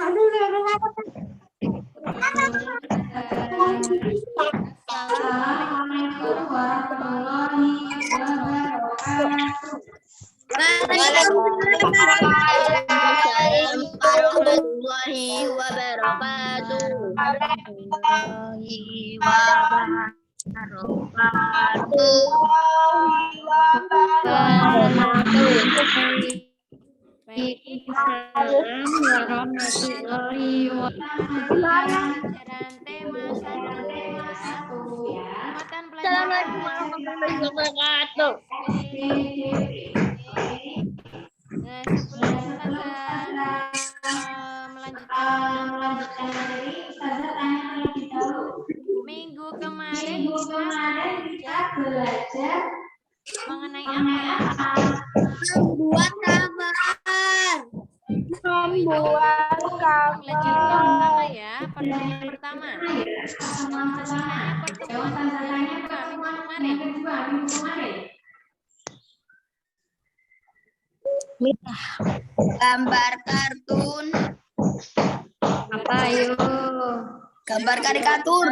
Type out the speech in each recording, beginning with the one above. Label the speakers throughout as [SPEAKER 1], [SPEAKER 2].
[SPEAKER 1] Assalamualaikum warahmatullahi wabarakatuh.
[SPEAKER 2] Waalaikumsalam warahmatullahi wabarakatuh.
[SPEAKER 1] Waalaikumsalam warahmatullahi wabarakatuh. Tema 1 ya.
[SPEAKER 2] Assalamualaikum warahmatullahi wabarakatuh.
[SPEAKER 1] Nah, sebelum melanjutkan dari Ustazah tanya terlebih dahulu. Minggu kemarin kita belajar mengenai apa ya?
[SPEAKER 2] Membuat kabar.
[SPEAKER 1] Membuat kabar. Belajar pertama ya, pertemuan pertama. Pertemuan minggu kemarin.
[SPEAKER 2] Gambar kartun.
[SPEAKER 1] Apa ayo?
[SPEAKER 2] Gambar karikatur.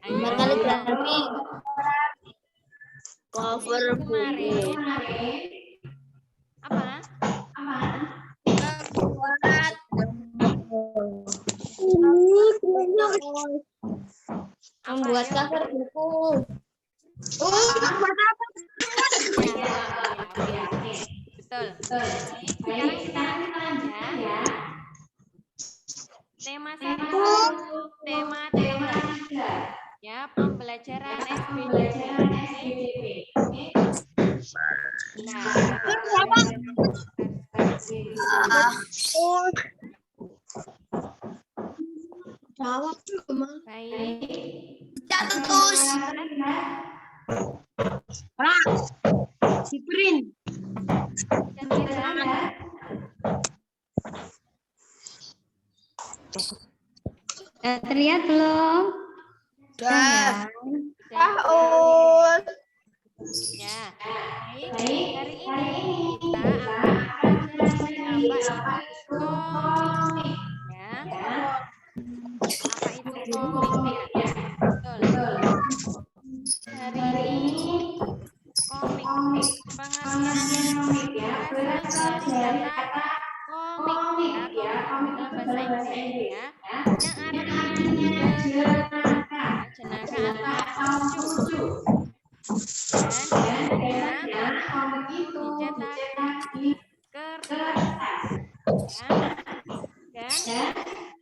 [SPEAKER 2] Gambar kaligrafi. Cover buku.
[SPEAKER 1] Apa?
[SPEAKER 2] Membuat. Membuat cover buku. Membuat apa?
[SPEAKER 1] Betul. Sekarang kita lanjutkan ya. Tema 1, tema 3. Ya, pembelajaran SPDB. Nah,
[SPEAKER 2] Jawab dulu.
[SPEAKER 1] baik.
[SPEAKER 2] Catat terus. Siperin.
[SPEAKER 1] Terlihat belum?
[SPEAKER 2] Dah.
[SPEAKER 1] Ya, baik. Hari ini kita akan belajar apa itu komik. Ya. Apa itu komik? Ya. Betul. Hari ini komik. Pengertian komik ya. Berasal dari kata komik ya. Komik dalam bahasa Inggris ya. Yang artinya jenaka atau lucu. Dan komik itu dicetak di kertas. Dan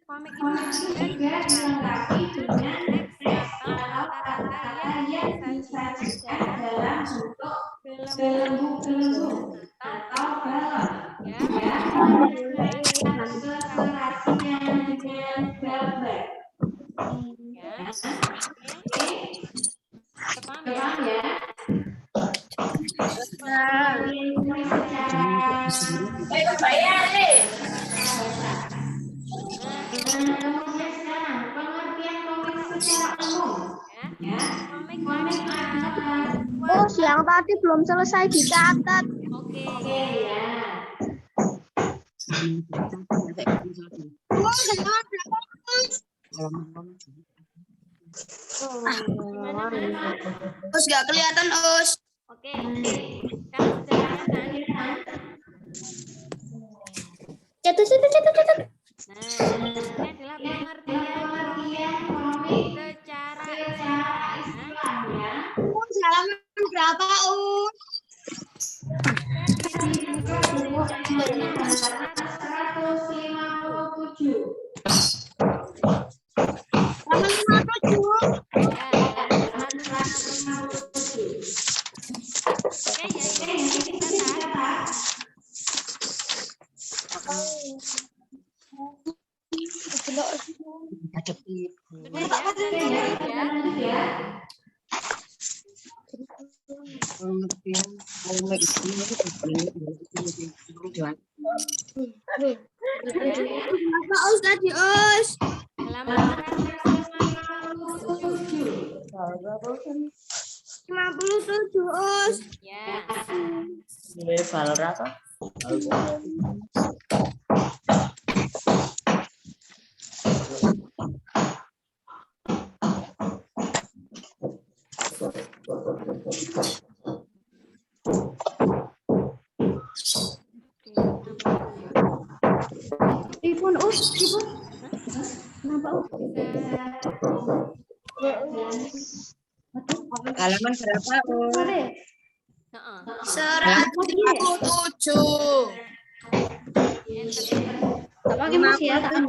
[SPEAKER 1] komik itu juga dilengkapi dengan teks atau kata-kata yang disajikan dalam bentuk belenggu atau balon. Ya. Ilustrasinya dengan gambar. Ya. Oke. Paham ya? Pengertian komik secara umum. Komik adalah
[SPEAKER 2] Yang tadi belum selesai dicatat.
[SPEAKER 1] Oke ya.
[SPEAKER 2] Us gak kelihatan, Us.
[SPEAKER 1] Oke. Sekarang sudah kelihatan.
[SPEAKER 2] Catat.
[SPEAKER 1] Nah, ini adalah pengertian komik secara Islam ya.
[SPEAKER 2] Halaman berapa, Us?
[SPEAKER 1] 157.
[SPEAKER 2] Pak Us tadi, Us.
[SPEAKER 1] Halaman
[SPEAKER 2] 57, Us.
[SPEAKER 1] ya.
[SPEAKER 2] Ipun us, ipun. Kenapa us?
[SPEAKER 3] Halaman berapa, Ul?
[SPEAKER 1] Heeh.
[SPEAKER 2] 107.
[SPEAKER 1] Enter.
[SPEAKER 2] Pakai mas ya, tak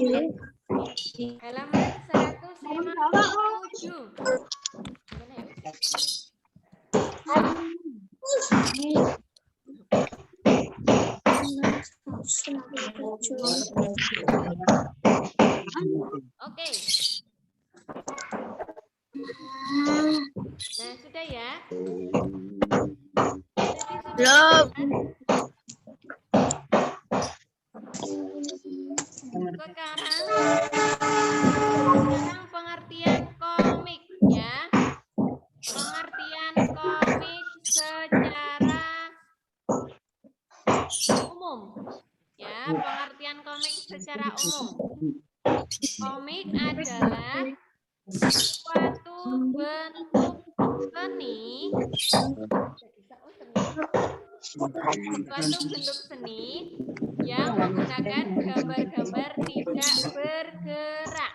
[SPEAKER 1] Halaman 157. Gimana ya? Oke. Nah, sudah ya. Berarti sudah
[SPEAKER 2] Belum.
[SPEAKER 1] kan? Sekarang pengertian komik ya. Pengertian komik secara umum. Ya, pengertian komik secara umum. Komik adalah suatu bentuk seni. Suatu bentuk seni yang menggunakan gambar-gambar tidak bergerak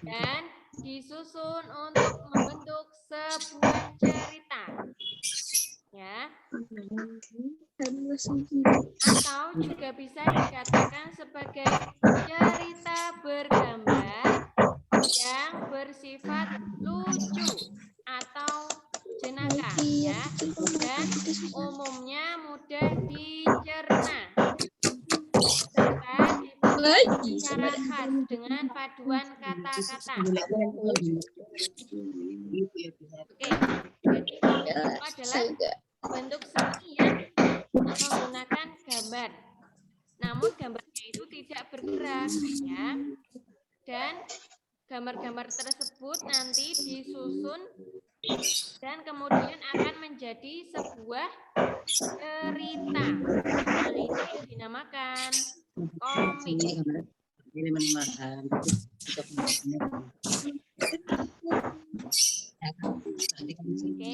[SPEAKER 1] dan disusun untuk membentuk sebuah cerita. Ya. Atau juga bisa dikatakan sebagai cerita bergambar yang bersifat lucu atau jenaka ya, dan umumnya mudah dicerna serta dibuat secara khas dengan paduan kata-kata. Oke, jadi komik itu adalah bentuk seni yang menggunakan gambar, namun gambarnya itu tidak bergerak ya, dan gambar-gambar tersebut nanti disusun dan kemudian akan menjadi sebuah cerita. Nah, itu dinamakan komik. Oke,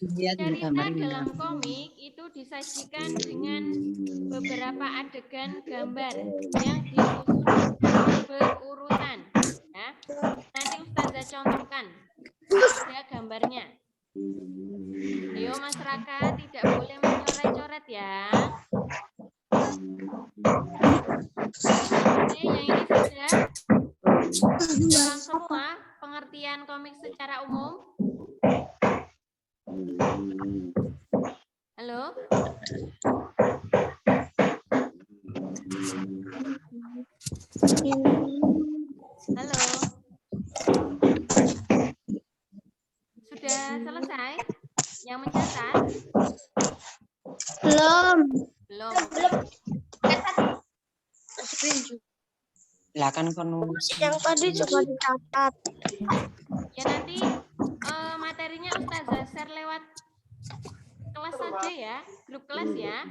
[SPEAKER 1] kemudian cerita dalam komik itu disajikan dengan beberapa adegan gambar yang disusun berurutan. Ya. Nanti Ustazah contohkan ada gambarnya. Ayo masyarakat tidak boleh mencoret-coret ya. Oke, yang ini sudah paham semua pengertian komik secara umum. Halo? Halo? Sudah selesai? Yang mencatat?
[SPEAKER 2] Belum.
[SPEAKER 1] Belum.
[SPEAKER 3] Lah kan penulis
[SPEAKER 2] Yang tadi coba dicatat.
[SPEAKER 1] Ya nanti materinya Ustazah share lewat kelas saja ya, grup kelas ya.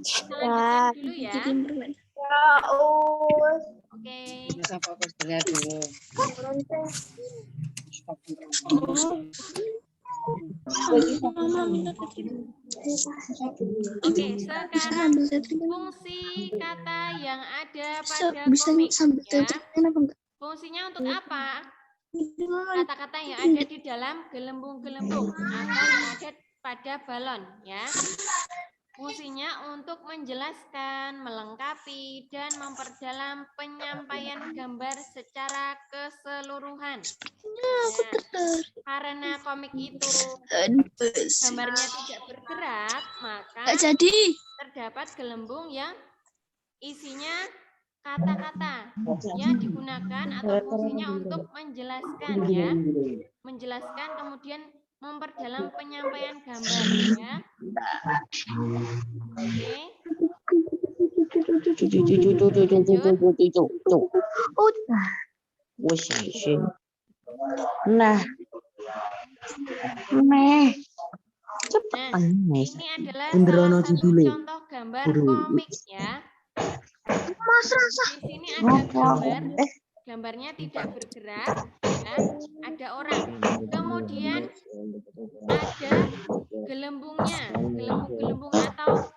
[SPEAKER 1] Kita lanjutkan dulu ya. Oke.
[SPEAKER 3] fokus lihat dulu.
[SPEAKER 1] Oke, sekarang fungsi kata yang ada pada komik ya. Fungsinya untuk apa? Kata-kata yang ada di dalam gelembung-gelembung atau yang ada pada balon ya. Fungsinya untuk menjelaskan, melengkapi, dan memperdalam penyampaian gambar secara keseluruhan. Nah, karena komik itu gambarnya tidak bergerak, maka terdapat gelembung yang isinya kata-kata yang digunakan atau fungsinya untuk menjelaskan ya, menjelaskan kemudian memperdalam penyampaian gambar ya. Oke.
[SPEAKER 3] Nah,
[SPEAKER 1] ini adalah salah satu contoh gambar komik ya. Di sini ada gambar, gambarnya tidak bergerak, ya. Ada orang. Kemudian ada gelembungnya, gelembung-gelembung atau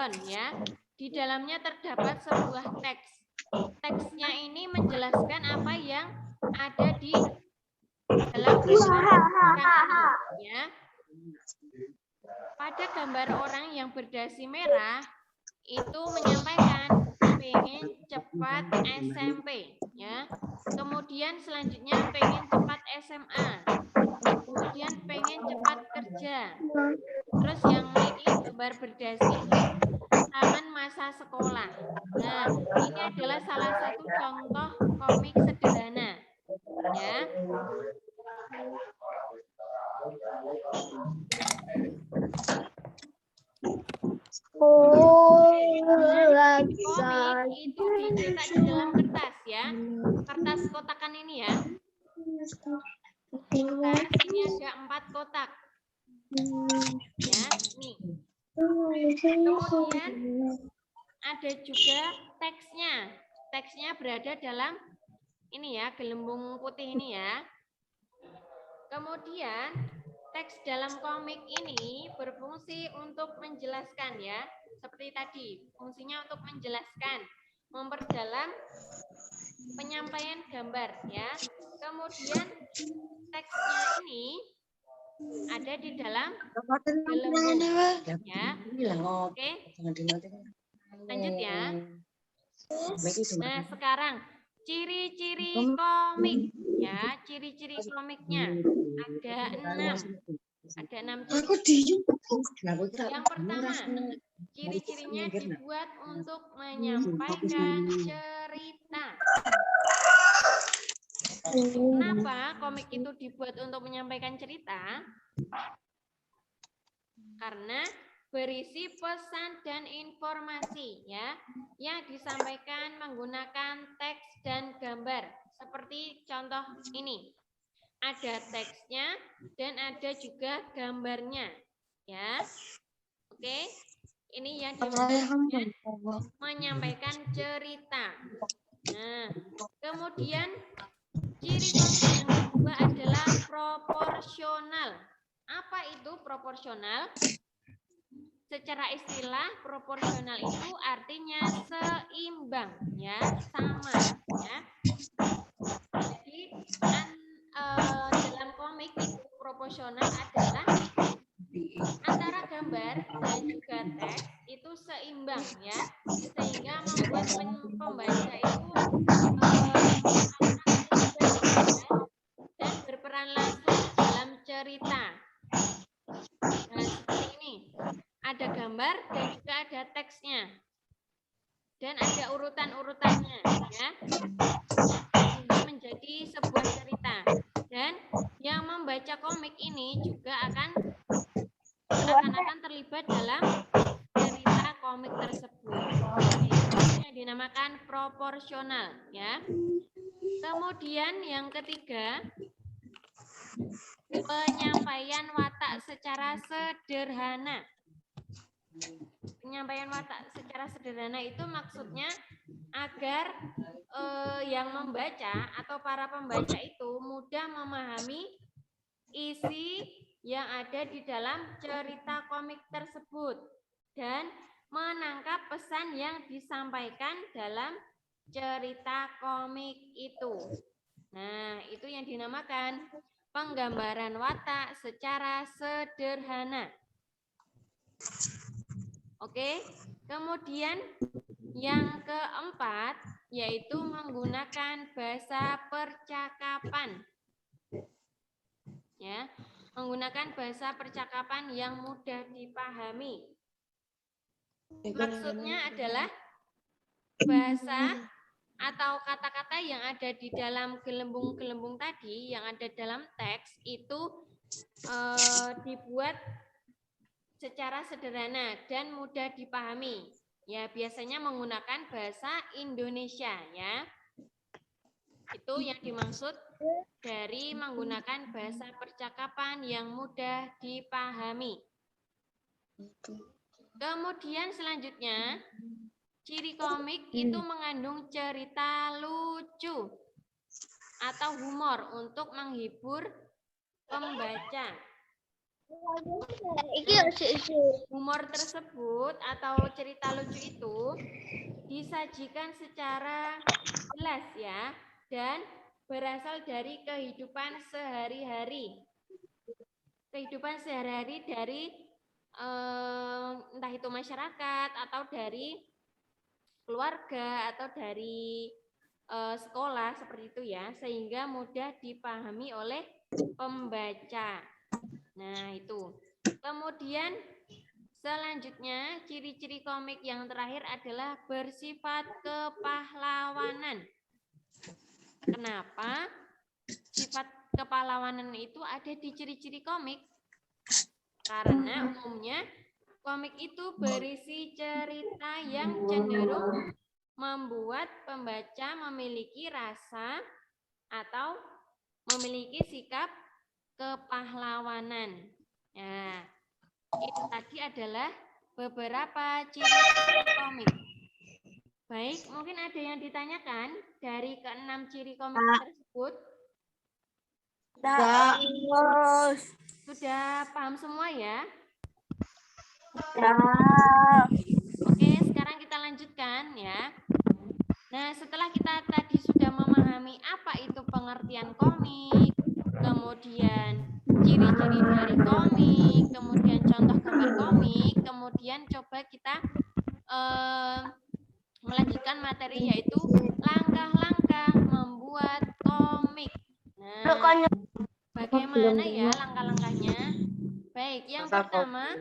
[SPEAKER 1] balon ya. Di dalamnya terdapat sebuah teks. Teksnya ini menjelaskan apa yang ada di dalam gambar orang ini ya. Pada gambar orang yang berdasi merah itu menyampaikan pengen cepat SMP ya. Kemudian selanjutnya pengen cepat SMA. Kemudian pengen cepat kerja. Terus yang ini gambar berdasi taman masa sekolah. Nah, ini adalah salah satu contoh komik sederhana ya. Komik itu dicetak di dalam kertas ya. Kertas kotakan ini ya. Kertas ini ada 4 kotak. Ya, nih. Kemudian ada juga teksnya. Teksnya berada dalam ini ya, gelembung putih ini ya. Kemudian teks dalam komik ini berfungsi untuk menjelaskan ya. Seperti tadi, fungsinya untuk menjelaskan, memperdalam penyampaian gambar ya. Kemudian teksnya ini ada di dalam gelembung ya. Oke. Lanjut ya. Nah, sekarang ciri-ciri komik ya, ciri-ciri komiknya ada 6. Ada 6 ciri. Yang pertama, ciri-cirinya dibuat untuk menyampaikan cerita. Kenapa komik itu dibuat untuk menyampaikan cerita? Karena berisi pesan dan informasi ya yang disampaikan menggunakan teks dan gambar. Seperti contoh ini. Ada teksnya dan ada juga gambarnya ya. Oke. Ini yang dimaksudkan menyampaikan cerita. Nah, kemudian ciri komik yang kedua adalah proporsional. Apa itu proporsional? Secara istilah proporsional itu artinya seimbang ya, sama ya. Jadi dalam komik itu proporsional adalah antara gambar dan juga teks itu seimbang ya, sehingga membuat pembaca itu dan berperan langsung dalam cerita. Nah, seperti ini. Ada gambar dan juga ada teksnya. Dan ada urutan-urutannya ya. Sehingga menjadi sebuah cerita. Dan yang membaca komik ini juga akan seakan-akan terlibat dalam cerita komik tersebut. Itu yang dinamakan proporsional ya. Kemudian yang ketiga, penyampaian watak secara sederhana. Penyampaian watak secara sederhana itu maksudnya agar yang membaca atau para pembaca itu mudah memahami isi yang ada di dalam cerita komik tersebut dan menangkap pesan yang disampaikan dalam cerita komik itu. Nah, itu yang dinamakan penggambaran watak secara sederhana. Oke, kemudian yang keempat yaitu menggunakan bahasa percakapan. Ya, menggunakan bahasa percakapan yang mudah dipahami. Maksudnya adalah bahasa atau kata-kata yang ada di dalam gelembung-gelembung tadi, yang ada dalam teks itu dibuat secara sederhana dan mudah dipahami. Ya, biasanya menggunakan bahasa Indonesia ya. Itu yang dimaksud dari menggunakan bahasa percakapan yang mudah dipahami. Kemudian selanjutnya, ciri komik itu mengandung cerita lucu atau humor untuk menghibur pembaca. Humor tersebut atau cerita lucu itu disajikan secara jelas ya dan berasal dari kehidupan sehari-hari. Kehidupan sehari-hari dari entah itu masyarakat atau dari keluarga atau dari sekolah seperti itu ya, sehingga mudah dipahami oleh pembaca. Nah, itu. Kemudian selanjutnya ciri-ciri komik yang terakhir adalah bersifat kepahlawanan. Kenapa sifat kepahlawanan itu ada di ciri-ciri komik? Karena umumnya komik itu berisi cerita yang cenderung membuat pembaca memiliki rasa atau memiliki sikap kepahlawanan. Nah, itu tadi adalah beberapa ciri-ciri komik. Baik, mungkin ada yang ditanyakan dari ke-6 ciri komik tersebut. Sudah paham semua ya? Oke, sekarang kita lanjutkan ya. Nah, setelah kita tadi sudah memahami apa itu pengertian komik, kemudian ciri-ciri dari komik, kemudian contoh gambar komik, kemudian coba kita melanjutkan materi yaitu langkah-langkah membuat komik. Nah, bagaimana ya langkah-langkahnya? Baik, yang pertama,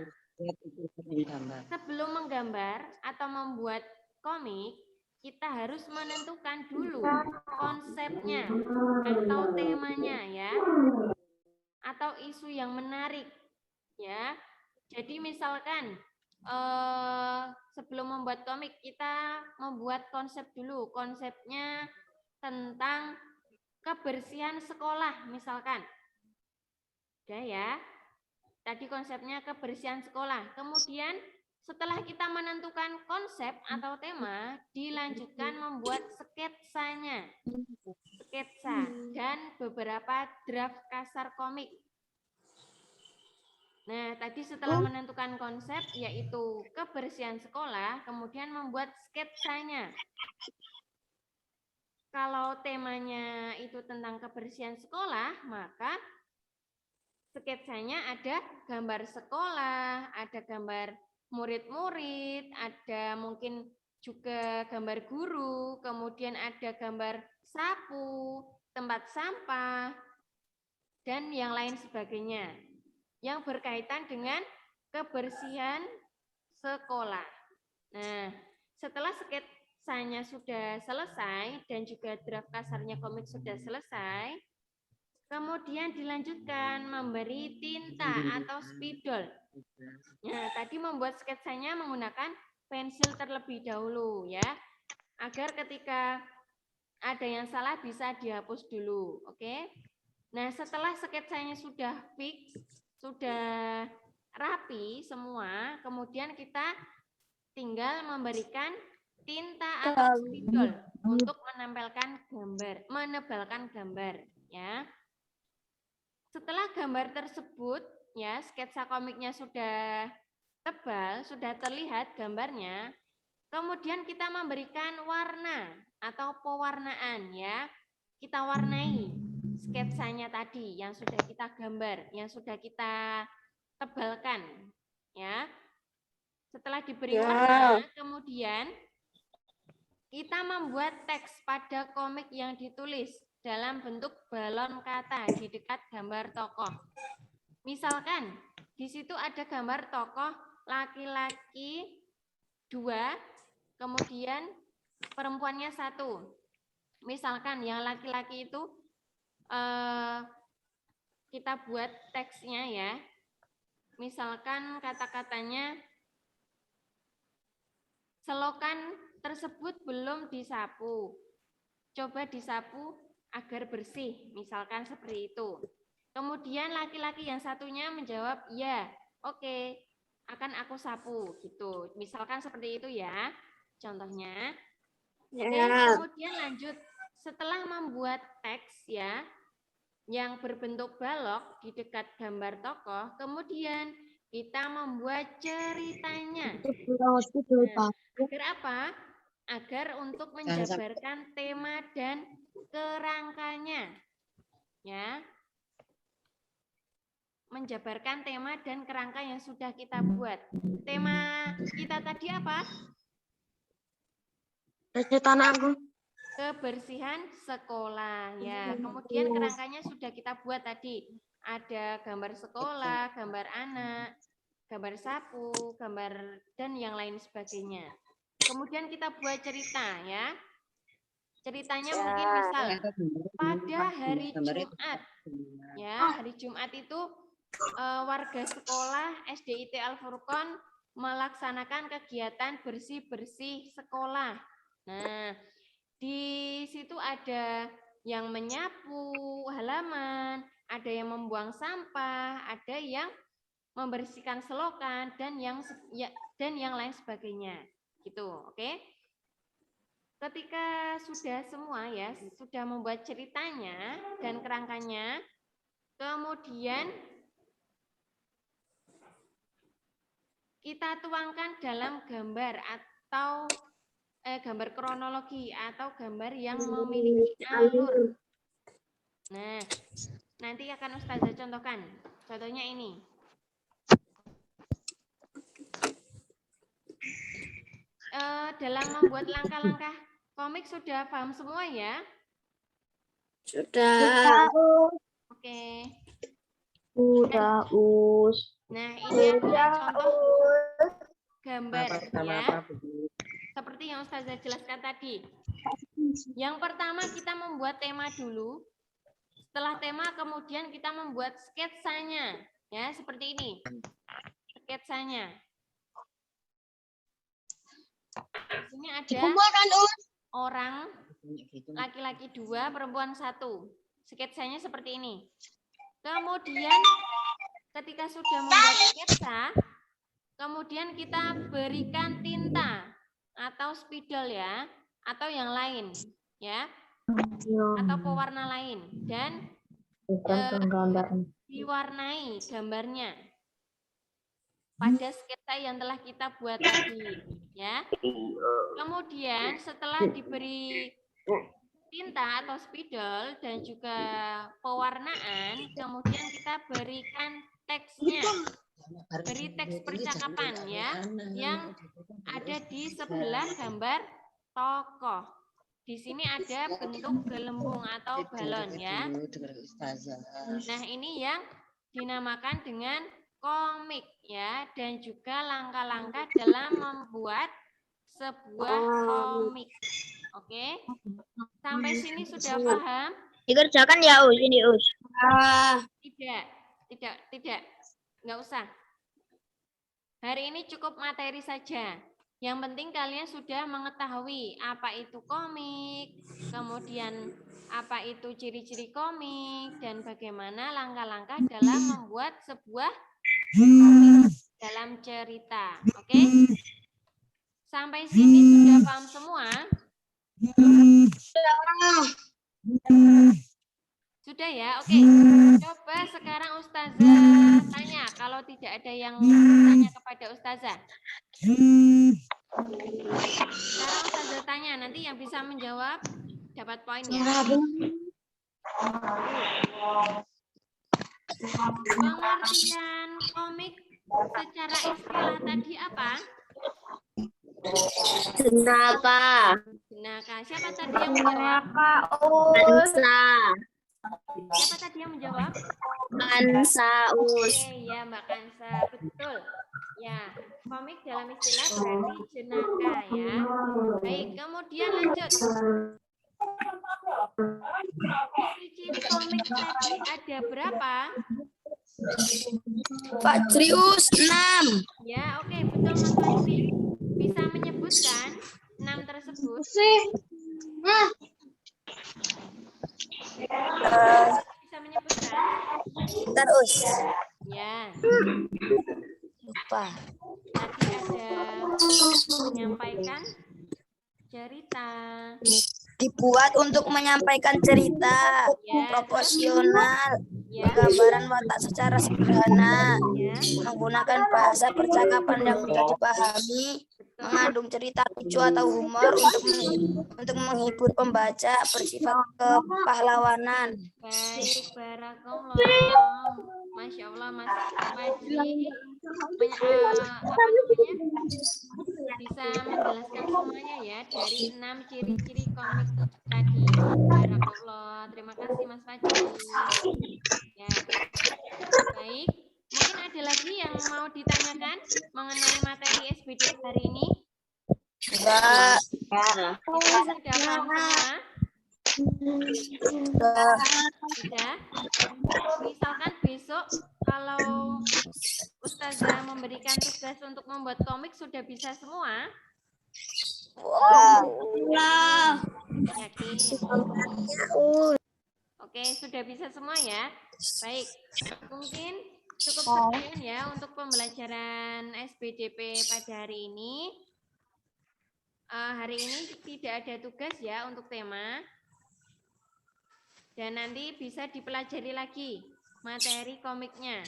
[SPEAKER 1] sebelum menggambar atau membuat komik, kita harus menentukan dulu konsepnya atau temanya ya, atau isu yang menarik ya. Jadi misalkan sebelum membuat komik kita membuat konsep dulu, konsepnya tentang kebersihan sekolah misalkan. Udah ya. Tadi konsepnya kebersihan sekolah. Kemudian setelah kita menentukan konsep atau tema, dilanjutkan membuat sketsanya. Sketsa dan beberapa draft kasar komik. Nah, tadi setelah menentukan konsep yaitu kebersihan sekolah, kemudian membuat sketsanya. Kalau temanya itu tentang kebersihan sekolah, maka sketsanya ada gambar sekolah, ada gambar murid-murid, ada mungkin juga gambar guru, kemudian ada gambar sapu, tempat sampah, dan yang lain sebagainya yang berkaitan dengan kebersihan sekolah. Nah, setelah sketsanya sudah selesai dan juga draft kasarnya komik sudah selesai, kemudian dilanjutkan memberi tinta atau spidol. Nah, tadi membuat sketsanya menggunakan pensil terlebih dahulu ya, agar ketika ada yang salah bisa dihapus dulu, oke? Nah, setelah sketsanya sudah fix, sudah rapi semua, kemudian kita tinggal memberikan tinta atau spidol untuk menebalkan gambar ya. Setelah gambar tersebut ya, sketsa komiknya sudah tebal, sudah terlihat gambarnya, kemudian kita memberikan warna atau pewarnaan ya. Kita warnai sketsanya tadi yang sudah kita gambar, yang sudah kita tebalkan ya. Setelah diberi warna, kemudian kita membuat teks pada komik yang ditulis dalam bentuk balon kata di dekat gambar tokoh. Misalkan di situ ada gambar tokoh laki-laki 2, kemudian perempuannya 1. Misalkan yang laki-laki itu kita buat teksnya ya. Misalkan kata-katanya, selokan tersebut belum disapu. Coba disapu agar bersih, misalkan seperti itu. Kemudian laki-laki yang satunya menjawab, ya, oke, akan aku sapu, gitu. Misalkan seperti itu ya, contohnya. Oke, kemudian lanjut. Setelah membuat teks ya, yang berbentuk balok di dekat gambar tokoh, kemudian kita membuat ceritanya. Nah, agar apa? Agar untuk menjabarkan tema dan kerangkanya. Ya. Menjabarkan tema dan kerangka yang sudah kita buat. Tema kita tadi apa? Kebersihan sekolah. Ya, kemudian kerangkanya sudah kita buat tadi. Ada gambar sekolah, gambar anak, gambar sapu, gambar dan yang lain sebagainya. Kemudian kita buat cerita ya. Ceritanya mungkin misal pada hari Jumat. Ya, hari Jumat itu warga sekolah SDIT Al Furqon melaksanakan kegiatan bersih-bersih sekolah. Nah, di situ ada yang menyapu halaman, ada yang membuang sampah, ada yang membersihkan selokan dan yang lain sebagainya. Gitu, oke? Ketika sudah semua ya, sudah membuat ceritanya dan kerangkanya, kemudian kita tuangkan dalam gambar atau gambar kronologi atau gambar yang memiliki alur. Nah, nanti akan Ustazah contohkan. Contohnya ini. Dalam membuat langkah-langkah komik sudah paham semua ya?
[SPEAKER 2] Sudah.
[SPEAKER 1] Oke.
[SPEAKER 2] Sudah, Us.
[SPEAKER 1] Nah, ini adalah contoh gambar ya. Seperti yang Ustazah jelaskan tadi. Yang pertama kita membuat tema dulu. Setelah tema kemudian kita membuat sketsanya. Ya, seperti ini. Sketsanya. Di sini ada orang laki-laki 2, perempuan 1. Sketsanya seperti ini. Kemudian ketika sudah membuat sketsa, kemudian kita berikan tinta atau spidol ya, atau yang lain ya, atau pewarna lain dan diwarnai gambarnya pada sketsa yang telah kita buat tadi ya. Kemudian setelah diberi tinta atau spidol dan juga pewarnaan, kemudian kita berikan teksnya. Beri teks percakapan ya yang ada di sebelah gambar tokoh. Di sini ada bentuk gelembung atau balon ya. Nah, ini yang dinamakan dengan komik ya, dan juga langkah-langkah dalam membuat sebuah komik. Oke. Sampai sini sudah paham?
[SPEAKER 2] Dikerjakan ya, Us. Ini, Us.
[SPEAKER 1] Tidak. Nggak usah. Hari ini cukup materi saja. Yang penting kalian sudah mengetahui apa itu komik, kemudian apa itu ciri-ciri komik, dan bagaimana langkah-langkah dalam membuat sebuah komik dalam cerita. Oke? Sampai sini sudah paham semua? Sudah ya? Oke. Coba sekarang Ustazah tanya kalau tidak ada yang tanya kepada Ustazah. Sekarang Ustazah tanya, nanti yang bisa menjawab dapat poin ya. Pengertian komik secara istilah tadi apa?
[SPEAKER 2] Kenapa?
[SPEAKER 1] Jenaka. Siapa tadi yang menjawab?
[SPEAKER 2] Ansa.
[SPEAKER 1] Siapa tadi yang menjawab?
[SPEAKER 2] Ansa, Us.
[SPEAKER 1] Oke, ya Mbak Kansa, betul. Ya, komik dalam istilah berarti jenaka ya. Baik, kemudian lanjut. Ciri-ciri komik tadi ada berapa?
[SPEAKER 2] Pak Trius, 6.
[SPEAKER 1] Ya, oke, betul Mas Fajri. Bisa menyebutkan 6 tersebut? Bisa menyebutkan?
[SPEAKER 2] Terus.
[SPEAKER 1] Ya.
[SPEAKER 2] Lupa.
[SPEAKER 1] Tadi ada menyampaikan cerita,
[SPEAKER 4] dibuat untuk menyampaikan cerita
[SPEAKER 1] Ya,
[SPEAKER 4] proporsional,
[SPEAKER 1] ya,
[SPEAKER 4] gambaran watak secara sederhana,
[SPEAKER 1] ya,
[SPEAKER 4] menggunakan bahasa percakapan yang mudah dipahami,
[SPEAKER 1] betul.
[SPEAKER 4] mengandung cerita lucu atau humor untuk menghibur pembaca, bersifat kepahlawanan.
[SPEAKER 1] Baik, barakallah. Masya Allah, Mas Fajri. Apa namanya? Bisa menjelaskan semuanya ya dari 6 ciri-ciri komik tadi. Barakallah. Terima kasih Mas Fajri. Ya. Baik. Mungkin ada lagi yang mau ditanyakan mengenai materi SBD hari ini?
[SPEAKER 4] Enggak.
[SPEAKER 1] Kita sudah paham semua? Sudah. Misalkan besok kalau Ustazah memberikan tugas untuk membuat komik sudah bisa semua? Yakin? Oke, sudah bisa semua ya. Baik. Mungkin cukup sekian ya untuk pembelajaran SBDP pada hari ini. Hari ini tidak ada tugas ya untuk tema. Dan nanti bisa dipelajari lagi materi komiknya.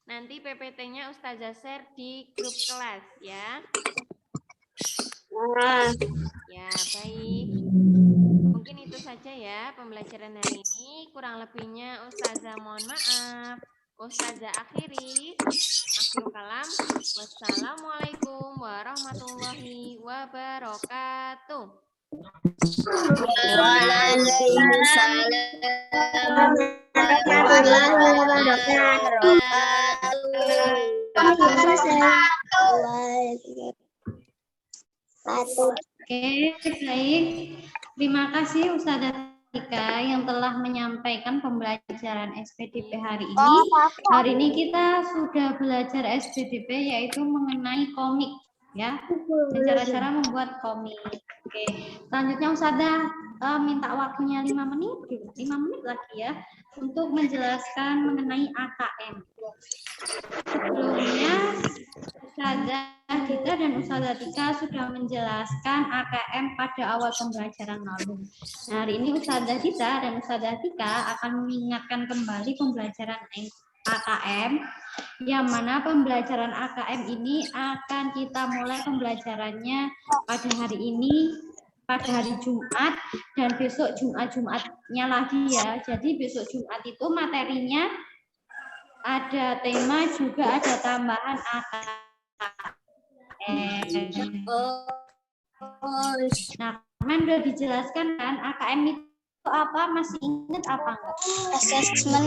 [SPEAKER 1] Nanti PPT-nya Ustazah share di grup kelas ya. Ya, baik. Mungkin itu saja ya pembelajaran hari ini. Kurang lebihnya Ustazah mohon maaf. Ustazah akhiri. Akhirul kalam. Wassalamualaikum warahmatullahi wabarakatuh.
[SPEAKER 4] Waalaikumsalam
[SPEAKER 2] Oke, baik. Terima kasih Ustazah Tika yang telah menyampaikan pembelajaran SPDP hari ini. Hari ini kita sudah belajar SPDP yaitu mengenai komik, ya, cara-cara membuat komik. Oke, selanjutnya Ustazah minta waktunya 5 menit, 5 menit lagi ya, untuk menjelaskan mengenai AKM. Sebelumnya Ustazah Dita dan Ustazah Tika sudah menjelaskan AKM pada awal pembelajaran lalu. Nah, hari ini Ustazah Dita dan Ustazah Tika akan mengingatkan kembali pembelajaran AKM, yang mana pembelajaran AKM ini akan kita mulai pembelajarannya pada hari ini, pada hari Jumat, dan besok Jumatnya lagi ya. Jadi besok Jumat itu materinya ada tema, juga ada tambahan AKM. Nah, kemarin udah dijelaskan kan AKM itu apa? Masih ingat apa enggak?
[SPEAKER 4] Assessment.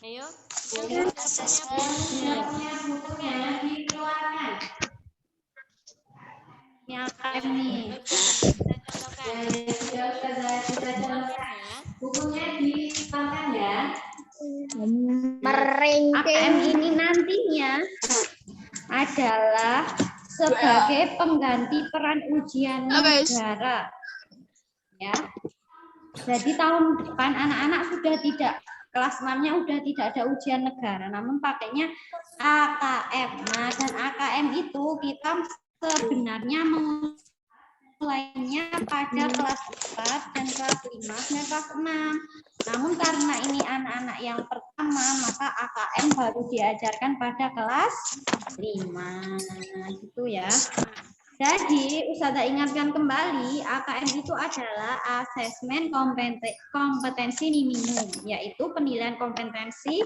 [SPEAKER 1] Ayo.
[SPEAKER 2] Bukunya dikeluarkan. Ini AKM nih.
[SPEAKER 1] Kita contohkan.
[SPEAKER 2] Bukunya dikeluarkan ya.
[SPEAKER 4] Meringking.
[SPEAKER 2] AKM ini nantinya adalah sebagai pengganti peran ujian negara. Ya. Jadi tahun depan anak-anak sudah tidak, kelas 6-nya sudah tidak ada ujian negara, namun pakainya AKM. Nah, dan AKM itu kita sebenarnya mulainya pada kelas 4 dan kelas 5 dan kelas 6. Namun karena ini anak-anak yang pertama, maka AKM baru diajarkan pada kelas 5. Gitu ya. Jadi, Ustazah ingatkan kembali, AKM itu adalah asesmen kompetensi minimum, yaitu penilaian kompetensi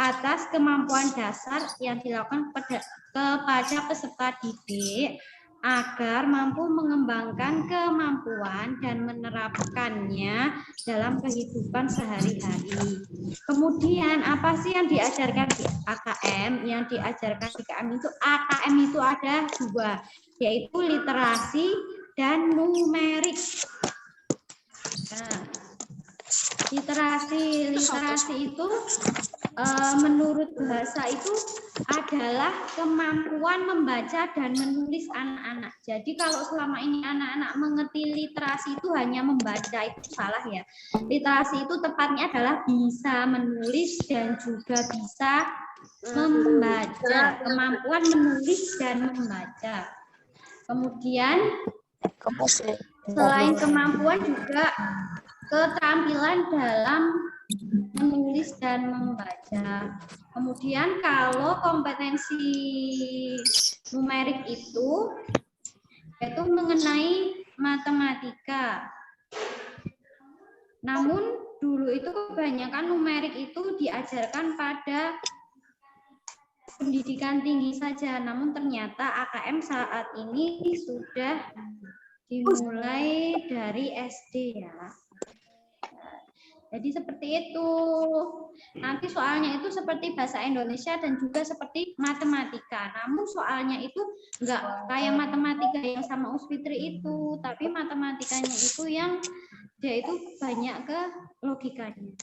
[SPEAKER 2] atas kemampuan dasar yang dilakukan kepada peserta didik agar mampu mengembangkan kemampuan dan menerapkannya dalam kehidupan sehari-hari. Kemudian apa sih yang diajarkan di AKM? Yang diajarkan di AKM itu ada 2, yaitu literasi dan numerik. Nah, literasi itu menurut bahasa itu adalah kemampuan membaca dan menulis anak-anak. Jadi kalau selama ini anak-anak mengerti literasi itu hanya membaca, itu salah ya. Literasi itu tepatnya adalah bisa menulis dan juga bisa membaca, kemampuan menulis dan membaca. Kemudian Selain kemampuan juga keterampilan dalam menulis dan membaca. Kemudian kalau kompetensi numerik itu mengenai matematika. Namun dulu itu kebanyakan numerik itu diajarkan pada pendidikan tinggi saja. Namun ternyata AKM saat ini sudah dimulai dari SD ya. Jadi seperti itu. Nanti soalnya itu seperti bahasa Indonesia dan juga seperti matematika. Namun soalnya itu enggak kayak matematika yang sama Usfitri itu, tapi matematikanya itu yang dia itu banyak ke logikanya.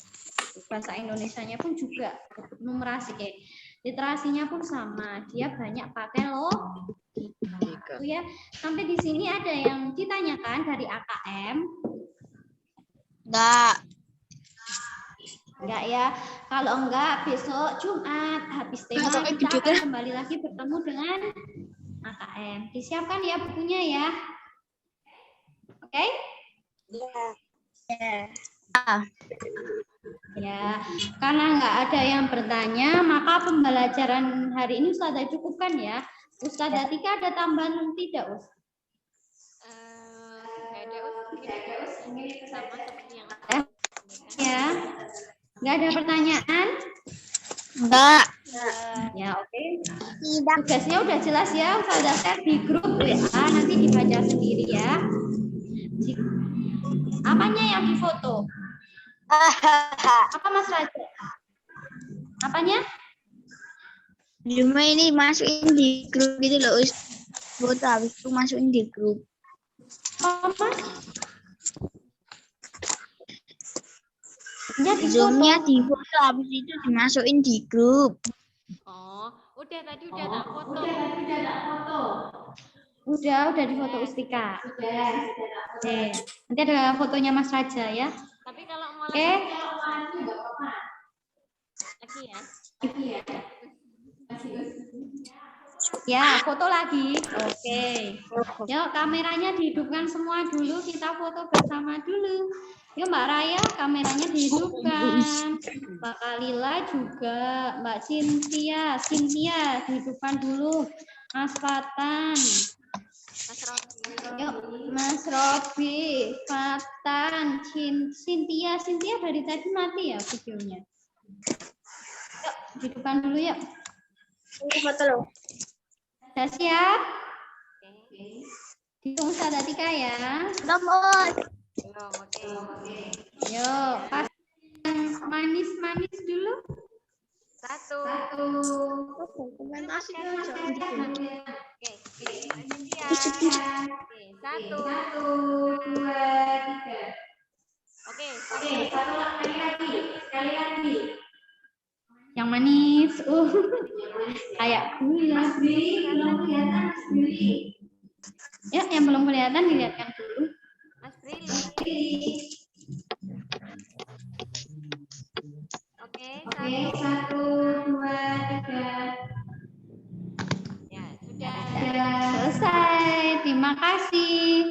[SPEAKER 2] Bahasa Indonesianya pun juga numerasi kayak literasinya pun sama, dia banyak pakai logika. Ya, sampai di sini ada yang ditanyakan dari AKM? Enggak ya. Kalau enggak besok Jumat habis tema kita akan kembali lagi bertemu dengan AKM. Disiapkan ya bukunya ya. Oke? Ya, karena nggak ada yang bertanya, maka pembelajaran hari ini Ustazah cukupkan ya. Ustazah Tika ada tambahan tidak, Us?
[SPEAKER 1] Ada Us. Ini sama seperti yang
[SPEAKER 2] Ya, nggak ada pertanyaan?
[SPEAKER 4] Enggak.
[SPEAKER 2] Ya, oke. Tugasnya udah jelas ya, Ustazah share di grup WA, nanti dibaca sendiri ya. Apanya yang difoto? Apa Mas Raja? Apanya?
[SPEAKER 4] Cuma ini masukin di grup gitu loh, foto habis itu masukin di grup.
[SPEAKER 2] Apa?
[SPEAKER 4] Zoom-nya di foto habis itu dimasukin di grup.
[SPEAKER 1] Oh, udah tadi udah tak foto.
[SPEAKER 2] Udah di foto Ustika. Oke. Nanti ada fotonya Mas Raja ya.
[SPEAKER 1] Tapi kalau mau
[SPEAKER 2] Oke.
[SPEAKER 1] lagi ya.
[SPEAKER 2] Ya, foto lagi. Oke. Yuk, kameranya dihidupkan semua dulu. Kita foto bersama dulu. Yuk, Mbak Raya, kameranya dihidupkan. Mbak Kalila juga. Mbak Cynthia dihidupkan dulu. Mas Fatan. Yuk, Mas Robi, Fatan, Cynthia dari tadi mati ya videonya. Yuk, hidupkan dulu yuk.
[SPEAKER 4] Ini foto loh.
[SPEAKER 2] Sudah siap? Dihitung Ustazah Tika ya.
[SPEAKER 4] Nomor.
[SPEAKER 2] Yuk, pas yang manis-manis dulu.
[SPEAKER 1] Satu.
[SPEAKER 4] Masih
[SPEAKER 1] Oke. Satu.
[SPEAKER 2] 1, 2, 3.
[SPEAKER 1] Oke.
[SPEAKER 2] Satu sekali lagi. Yang manis. Kayak gula. Belum kelihatan Mas Brili. Ya, yang belum kelihatan dilihatkan dulu.
[SPEAKER 1] Mas Brili. Oke,
[SPEAKER 2] 1, 2, 3.
[SPEAKER 1] Ya, sudah.
[SPEAKER 2] Selesai. Terima kasih.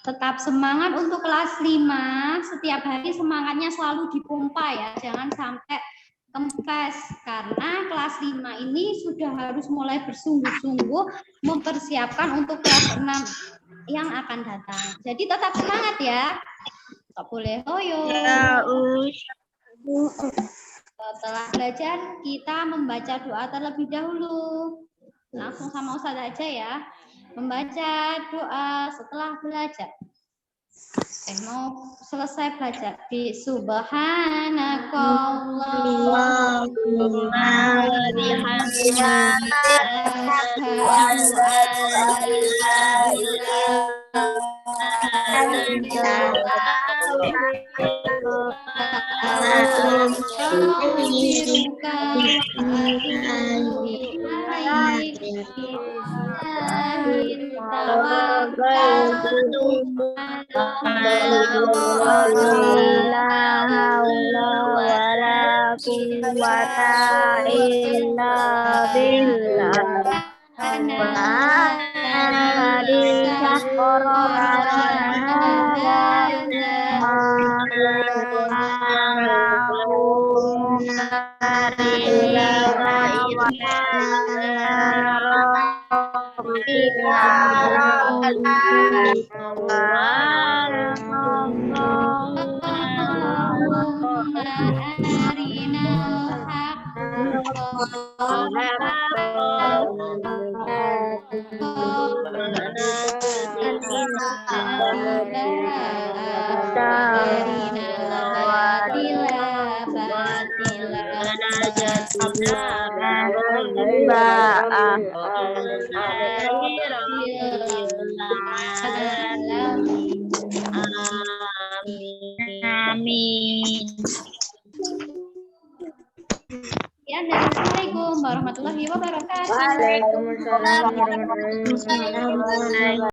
[SPEAKER 2] Tetap semangat untuk kelas 5. Setiap hari semangatnya selalu dipompa ya. Jangan sampai kempes. Karena kelas 5 ini sudah harus mulai bersungguh-sungguh mempersiapkan untuk kelas 6 yang akan datang. Jadi tetap semangat ya. Tak boleh loyo. Setelah belajar, kita membaca doa terlebih dahulu. Langsung sama Ustazah aja ya. Membaca doa setelah belajar. Mau selesai belajar. Di Amin. Ya, Assalamualaikum warahmatullahi wabarakatuh.
[SPEAKER 3] Waalaikumsalam warahmatullahi wabarakatuh.